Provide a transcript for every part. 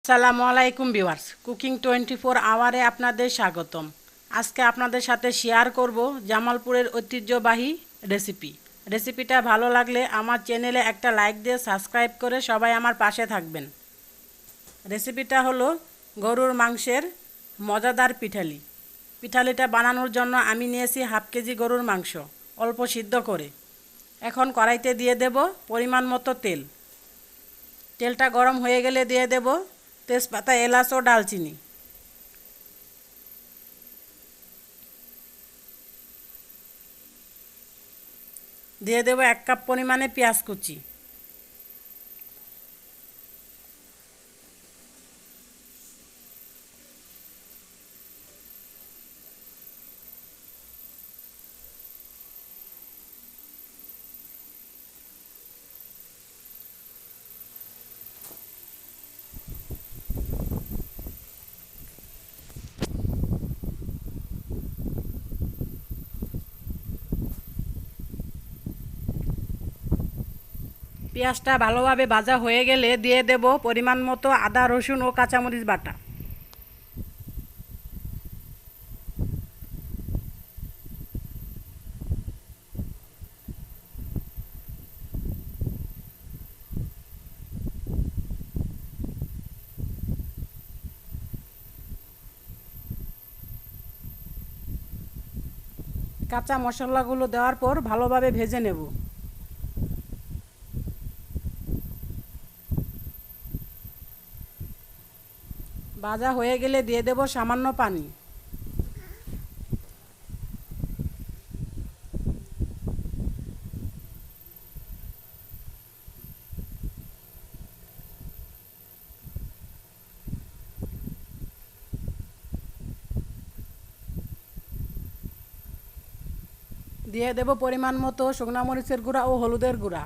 আসসালামু আলাইকুম viewers, cooking 24 আওয়ারে আপনাদের স্বাগতম। আজকে আপনাদের সাথে শেয়ার করব জামালপুরের ঐতিহ্যবাহী রেসিপিটা ভালো লাগলে আমার চ্যানেলে একটা লাইক দিয়ে সাবস্ক্রাইব করে সবাই আমার পাশে থাকবেন। রেসিপিটা হলো গরুর মাংসের মজাদার পিঠালিটা বানানোর জন্য আমি নিয়েছি হাফ কেজি গরুর মাংস অল্প সিদ্ধ করে। এখন কড়াইতে দিয়ে দেব পরিমাণ মতো তেলটা গরম হয়ে গেলে দিয়ে দেব তেজপাতা, এলাচ ও ডালচিনি। দিয়ে দেব 1 কাপ পরিমাণে পেঁয়াজ কুচি। পেঁয়াজটা ভালোভাবে ভাজা হয়ে গেলে দিয়ে দেব পরিমাণ মতো আদা, রসুন ও কাঁচামরিচ বাটা। কাঁচা মশলাগুলো দেওয়ার পর ভালোভাবে ভেজে নেব। ভাজা হয়ে গেলে দিয়ে দেব সামান্য পানি। দিয়ে দেব পরিমাণ মতো শুকনা মরিচের গুঁড়া ও হলুদের গুঁড়া।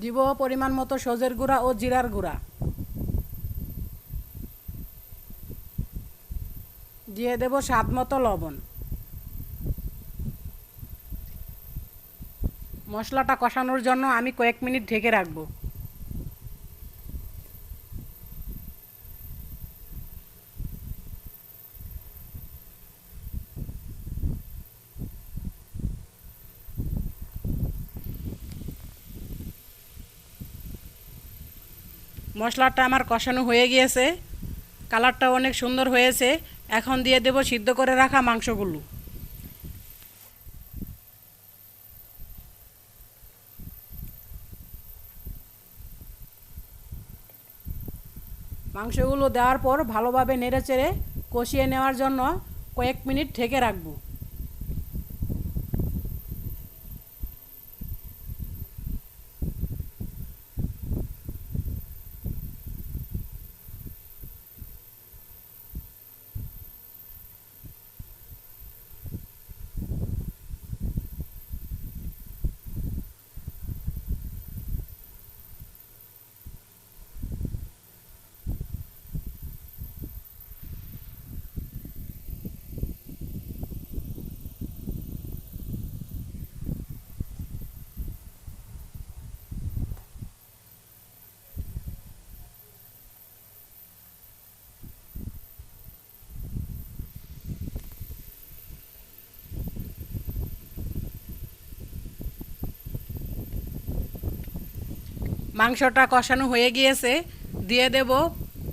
দিব পরিমাণ মতো সজের গুঁড়া ও জিরার গুঁড়া। দিয়ে দেব স্বাদ মতো লবণ। মশলাটা কষানোর জন্য আমি কয়েক মিনিট ঢেকে রাখবো। মশলাটা আমার কষানো হয়ে গিয়েছে, কালারটা অনেক সুন্দর হয়েছে। এখন দিয়ে দেব সিদ্ধ করে রাখা মাংসগুলো। মাংসগুলো দেওয়ার পর ভালোভাবে নেড়েচেড়ে কষিয়ে নেওয়ার জন্য কয়েক মিনিট ঢেকে রাখবো। মাংসটা কষানো হয়ে গিয়েছে, দিয়ে দেব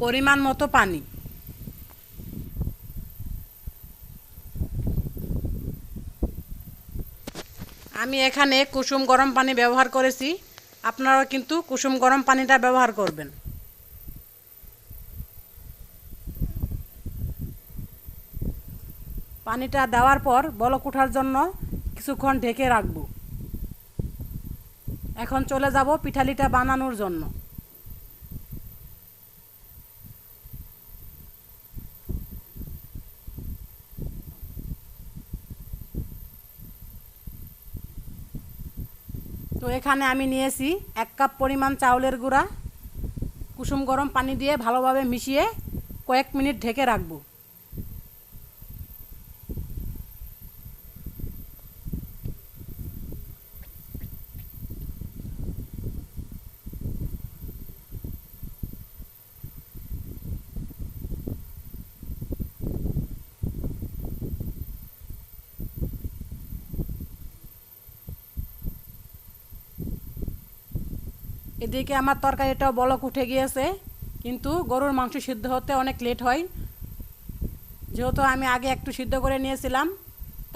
পরিমাণ মতো পানি। আমি এখানে কুসুম গরম পানি ব্যবহার করেছি, আপনারাও কিন্তু কুসুম গরম পানিটা ব্যবহার করবেন। পানিটা দেওয়ার পর বলক ওঠার জন্য কিছুক্ষণ ঢেকে রাখবো। এখন চলে যাব পিঠালিটা বানানোর জন্য। তো এখানে আমি নিয়েছি 1 কাপ পরিমাণ চাউলের গুঁড়া। কুসুম গরম পানি দিয়ে ভালোভাবে মিশিয়ে কয়েক মিনিট ঢেকে রাখবো। এদিকে আমার তরকারিটাও বলক উঠে গিয়েছে, কিন্তু গরুর মাংস সিদ্ধ হতে অনেক লেট হয়, যেহেতু আমি আগে একটু সিদ্ধ করে নিয়েছিলাম।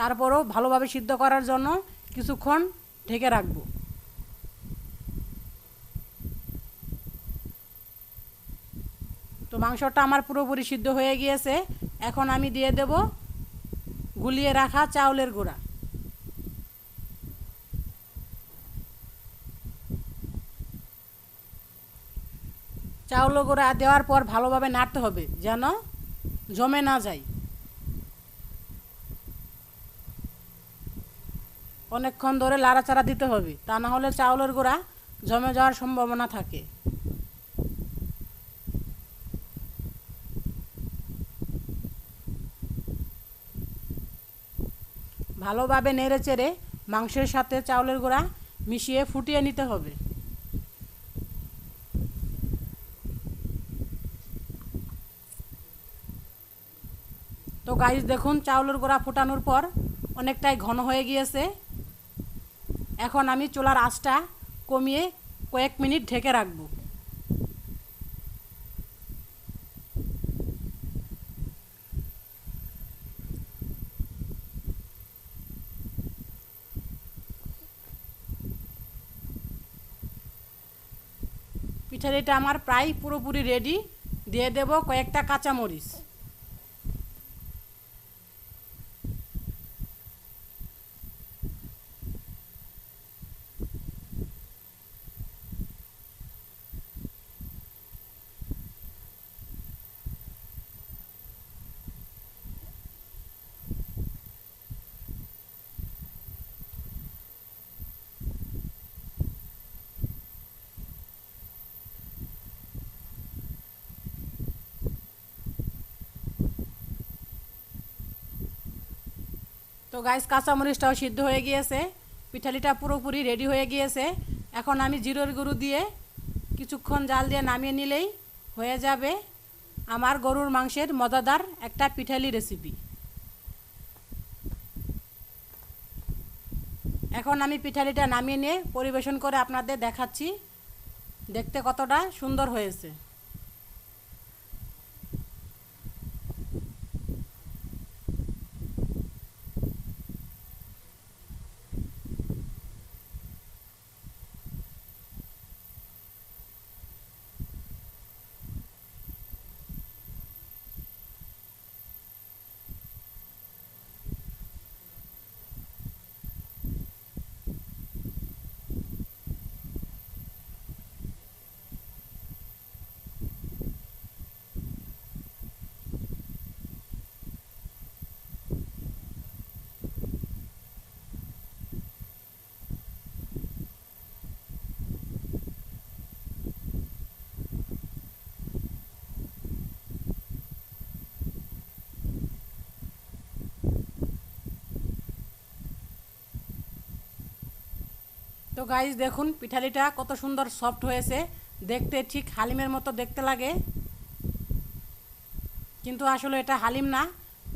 তারপরও ভালোভাবে সিদ্ধ করার জন্য কিছুক্ষণ ঢেকে রাখবো। তো মাংসটা আমার পুরোপুরি সিদ্ধ হয়ে গিয়েছে। এখন আমি দিয়ে দেব গুলিয়ে রাখা চাউলের গুঁড়া। চাউলের গুঁড়া দেওয়ার পর ভালোভাবে নাড়তে হবে যেন জমে না যায়। অনেকক্ষণ ধরে লাড়াচাড়া দিতে হবে, তা না হলে চাউলের গুঁড়া জমে যাওয়ার সম্ভাবনা থাকে। ভালোভাবে নেড়ে চেড়ে মাংসের সাথে চাউলের গুঁড়া মিশিয়ে ফুটিয়ে নিতে হবে। তো গাইস দেখুন, চাউলের গুঁড়া ফোটানোর পর অনেকটাই ঘন হয়ে গিয়েছে। এখন আমি চুলার আঁচটা কমিয়ে কয়েক মিনিট ঢেকে রাখবো। পিঠাটা আমার প্রায় পুরোপুরি রেডি। দিয়ে দেব কয়েকটা কাঁচামরিচ। তো গাইস কাঁচামরিচটাও সিদ্ধ হয়ে গিয়েছে, পিঠালিটা পুরোপুরি রেডি হয়ে গিয়েছে। এখন আমি জিরের গুঁড়ো দিয়ে কিছুক্ষণ জাল দিয়ে নামিয়ে নিলেই হয়ে যাবে আমার গরুর মাংসের মজাদার একটা পিঠালি রেসিপি। এখন আমি পিঠালিটা নামিয়ে নিয়ে পরিবেশন করে আপনাদের দেখাচ্ছি দেখতে কতটা সুন্দর হয়েছে। তো গাইস দেখুন, পিঠালিটা কত সুন্দর সফট হয়েছে, দেখতে ঠিক হালিমের মতো দেখতে লাগে, কিন্তু আসলে এটা হালিম না,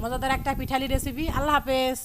মজাদার একটা পিঠালি রেসিপি। আল্লাহ হাফেজ।